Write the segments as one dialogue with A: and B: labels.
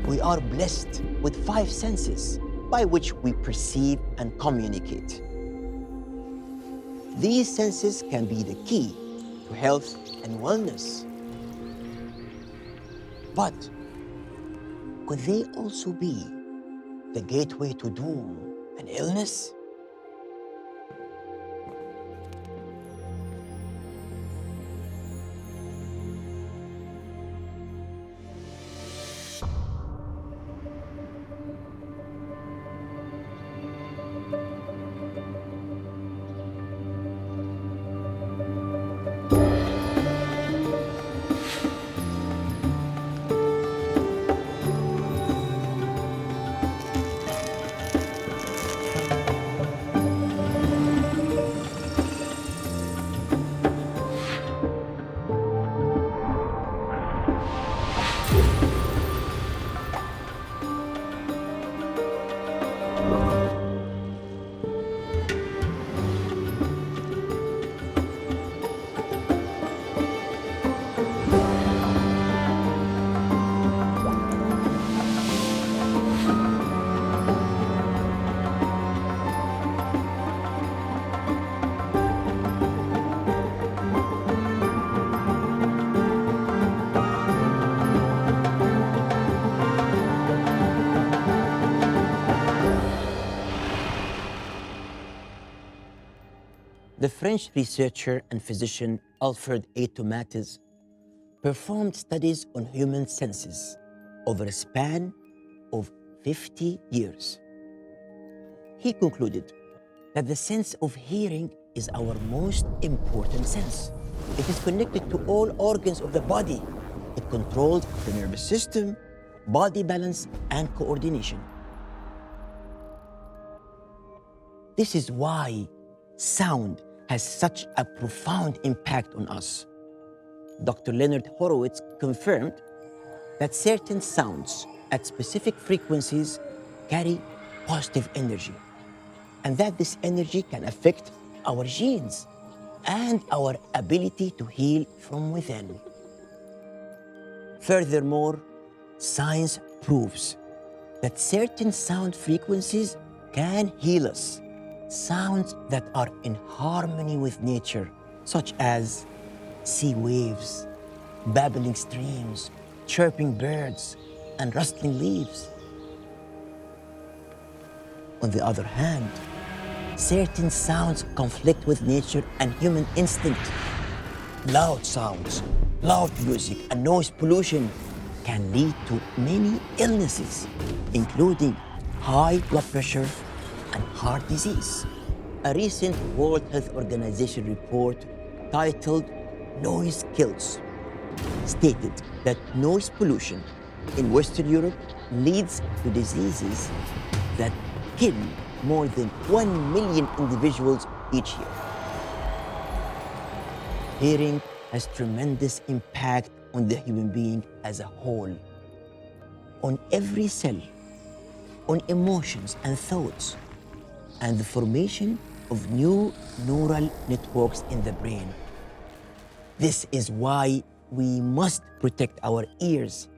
A: We are blessed with 5 senses by which we perceive and communicate. These senses can be the key to health and wellness. But could they also be the gateway to doom and illness? The French researcher and physician Alfred A. Tomatis performed studies on human senses over a span of 50 years. He concluded that the sense of hearing is our most important sense. It is connected to all organs of the body. It controls the nervous system, body balance, and coordination. This is why sound has such a profound impact on us. Dr. Leonard Horowitz confirmed that certain sounds at specific frequencies carry positive energy, and that this energy can affect our genes and our ability to heal from within. Furthermore, science proves that certain sound frequencies can heal us. Sounds that are in harmony with nature, such as sea waves, babbling streams, chirping birds, and rustling leaves. On the other hand, certain sounds conflict with nature and human instinct. Loud sounds, loud music, and noise pollution can lead to many illnesses, including high blood pressure and heart disease. A recent World Health Organization report titled Noise Kills stated that noise pollution in Western Europe leads to diseases that kill more than 1 million individuals each year. Hearing has tremendous impact on the human being as a whole, on every cell, on emotions and thoughts, and the formation of new neural networks in the brain. This is why we must protect our ears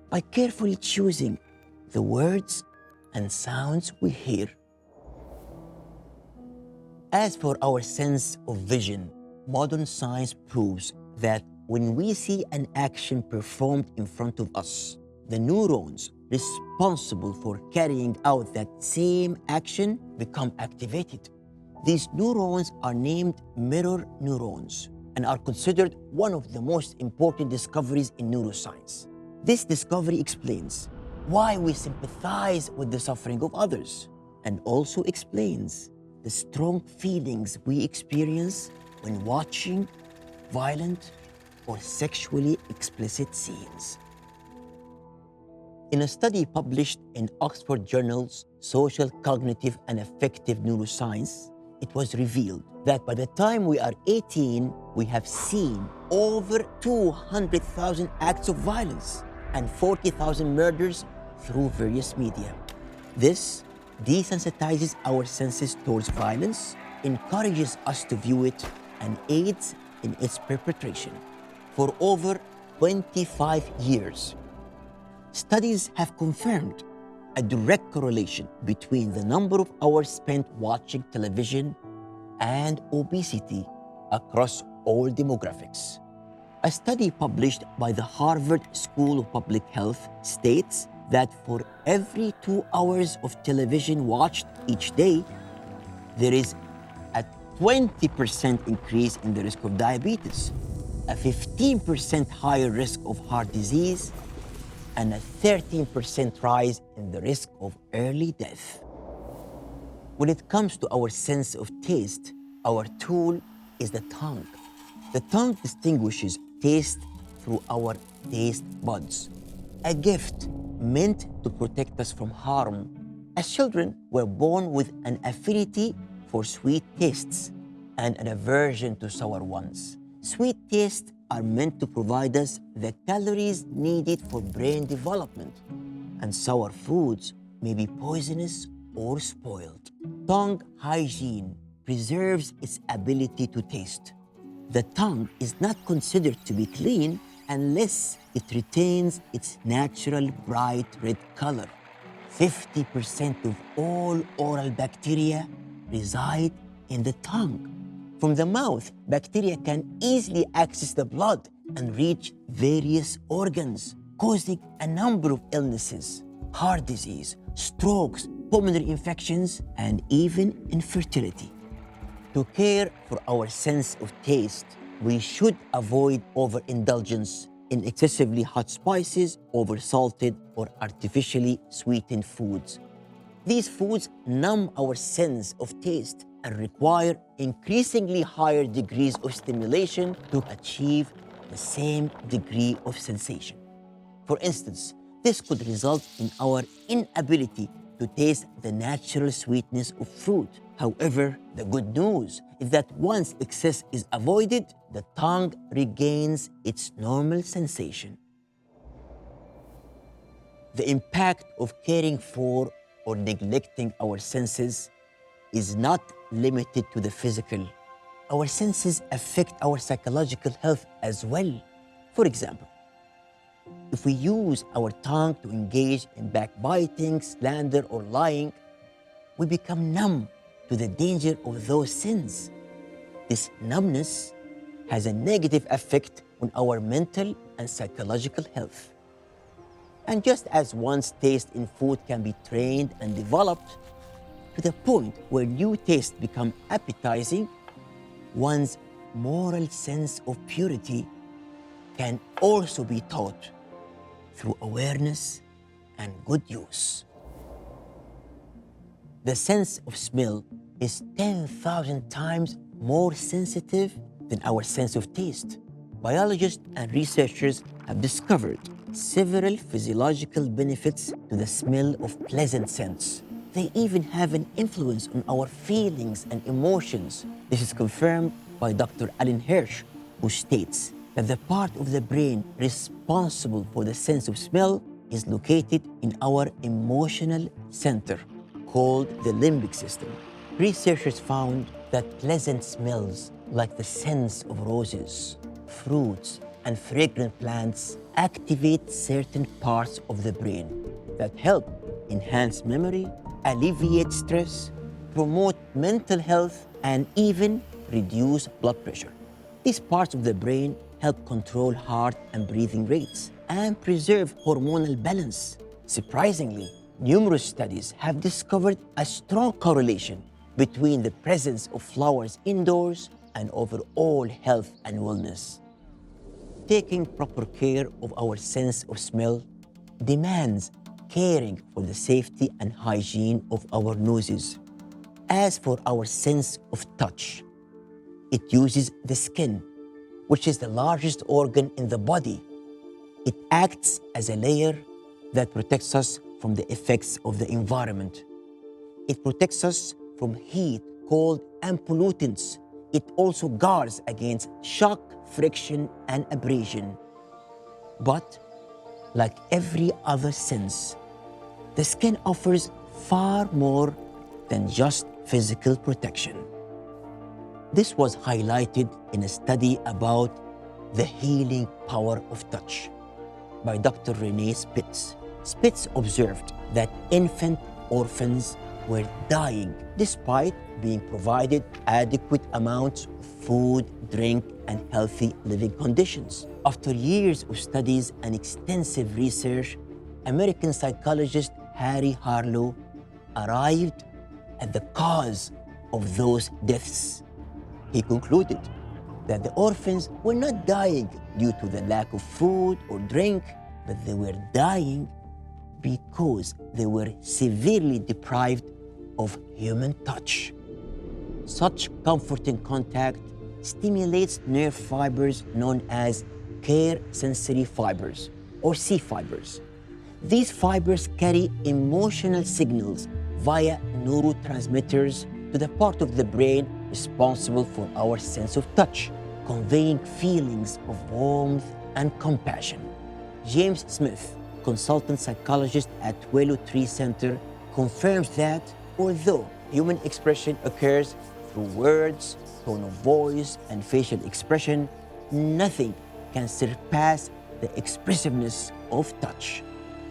A: by carefully choosing the words and sounds we hear. As for our sense of vision, modern science proves that when we see an action performed in front of us, the neurons responsible for carrying out that same action become activated. These neurons are named mirror neurons and are considered one of the most important discoveries in neuroscience. This discovery explains why we sympathize with the suffering of others, and also explains the strong feelings we experience when watching violent or sexually explicit scenes. In a study published in Oxford Journal's Social, Cognitive and Affective Neuroscience, it was revealed that by the time we are 18, we have seen over 200,000 acts of violence and 40,000 murders through various media. This desensitizes our senses towards violence encourages us to view it and aids in its perpetration. For over 25 years, studies have confirmed a direct correlation between the number of hours spent watching television and obesity across all demographics. A study published by the Harvard School of Public Health states that for every 2 hours of television watched each day, there is a 20% increase in the risk of diabetes, a 15% higher risk of heart disease, and a 13% rise in the risk of early death. When it comes to our sense of taste, our tool is the tongue. The tongue distinguishes taste through our taste buds, a gift meant to protect us from harm. As children, we're born with an affinity for sweet tastes and an aversion to sour ones. Sweet tastes are meant to provide us the calories needed for brain development, and sour foods may be poisonous or spoiled. Tongue hygiene preserves its ability to taste. The tongue is not considered to be clean unless it retains its natural bright red color. 50% of all oral bacteria reside in the tongue. From the mouth, bacteria can easily access the blood and reach various organs, causing a number of illnesses: heart disease, strokes, pulmonary infections, and even infertility. To care for our sense of taste, we should avoid overindulgence in excessively hot spices, oversalted, or artificially sweetened foods. These foods numb our sense of taste and require increasingly higher degrees of stimulation to achieve the same degree of sensation. For instance, this could result in our inability to taste the natural sweetness of fruit. However, the good news is that once excess is avoided, the tongue regains its normal sensation. The impact of caring for or neglecting our senses is not limited to the physical. Our senses affect our psychological health as well. For example, if we use our tongue to engage in backbiting, slander, or lying, we become numb to the danger of those sins. This numbness has a negative effect on our mental and psychological health. And just as one's taste in food can be trained and developed to the point where new tastes become appetizing, one's moral sense of purity can also be taught through awareness and good use. The sense of smell is 10,000 times more sensitive than our sense of taste. Biologists and researchers have discovered several physiological benefits to the smell of pleasant scents. They even have an influence on our feelings and emotions. This is confirmed by Dr. Alan Hirsch, who states that the part of the brain responsible for the sense of smell is located in our emotional center, called the limbic system. Researchers found that pleasant smells like the scents of roses, fruits, and fragrant plants activate certain parts of the brain that help enhance memory, alleviate stress, promote mental health, and even reduce blood pressure. These parts of the brain help control heart and breathing rates and preserve hormonal balance. Surprisingly, numerous studies have discovered a strong correlation between the presence of flowers indoors and overall health and wellness. Taking proper care of our sense of smell demands caring for the safety and hygiene of our noses. As for our sense of touch, it uses the skin, which is the largest organ in the body. It acts as a layer that protects us from the effects of the environment. It protects us from heat, cold, and pollutants. It also guards against shock, friction, and abrasion. But like every other sense, the skin offers far more than just physical protection. This was highlighted in a study about the healing power of touch by Dr. Renee Spitz. Spitz observed that infant orphans were dying despite being provided adequate amounts of food, drink, and healthy living conditions. After years of studies and extensive research, American psychologist Harry Harlow arrived at the cause of those deaths. He concluded that the orphans were not dying due to the lack of food or drink, but they were dying because they were severely deprived of human touch. Such comforting contact stimulates nerve fibers known as care sensory fibers or C fibers. These fibers carry emotional signals via neurotransmitters to the part of the brain responsible for our sense of touch, conveying feelings of warmth and compassion. James Smith, consultant psychologist at Willow Tree Center, confirms that although human expression occurs through words, tone of voice, and facial expression, nothing can surpass the expressiveness of touch.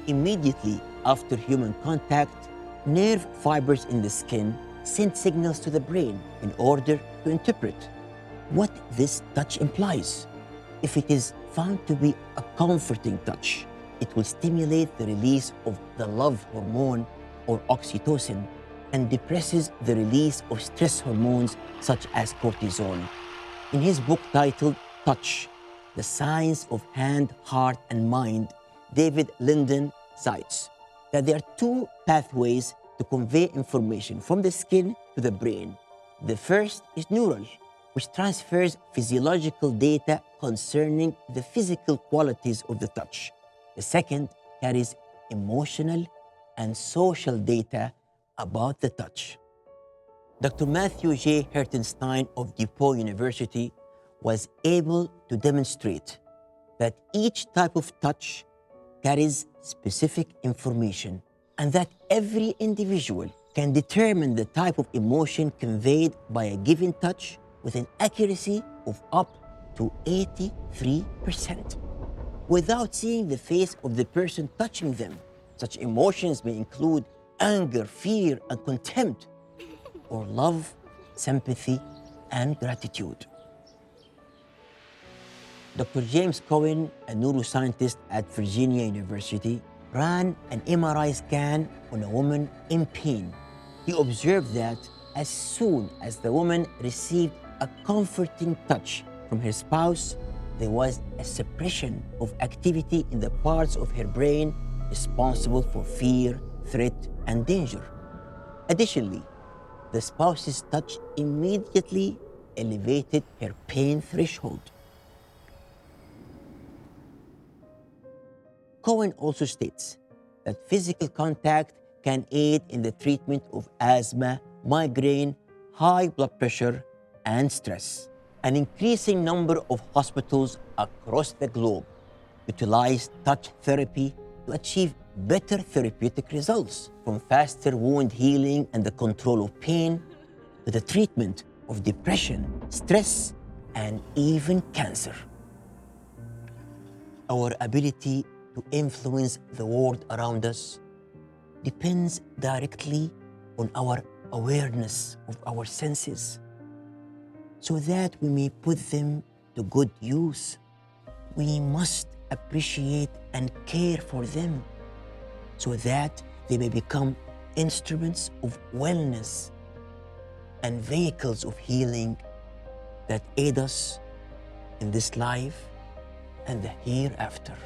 A: Immediately after human contact, nerve fibers in the skin send signals to the brain in order to interpret what this touch implies. If it is found to be a comforting touch, it will stimulate the release of the love hormone or oxytocin and depresses the release of stress hormones such as cortisol. In his book titled Touch, The Science of Hand, Heart, and Mind, David Linden cites that there are two pathways to convey information from the skin to the brain. The first is neural, which transfers physiological data concerning the physical qualities of the touch. The second carries emotional and social data about the touch. Dr. Matthew J. Hertenstein of DePaul University was able to demonstrate that each type of touch carries specific information and that every individual can determine the type of emotion conveyed by a given touch with an accuracy of up to 83%. Without seeing the face of the person touching them, such emotions may include anger, fear, and contempt, or love, sympathy, and gratitude. Dr. James Cohen, a neuroscientist at Virginia University, ran an MRI scan on a woman in pain. He observed that as soon as the woman received a comforting touch from her spouse, there was a suppression of activity in the parts of her brain responsible for fear, threat, and danger. Additionally, the spouse's touch immediately elevated her pain threshold. Cohen also states that physical contact can aid in the treatment of asthma, migraine, high blood pressure, and stress. An increasing number of hospitals across the globe utilize touch therapy to achieve better therapeutic results, from faster wound healing and the control of pain to the treatment of depression, stress, and even cancer. Our ability to influence the world around us depends directly on our awareness of our senses, so that we may put them to good use. We must appreciate and care for them so that they may become instruments of wellness and vehicles of healing that aid us in this life and the hereafter.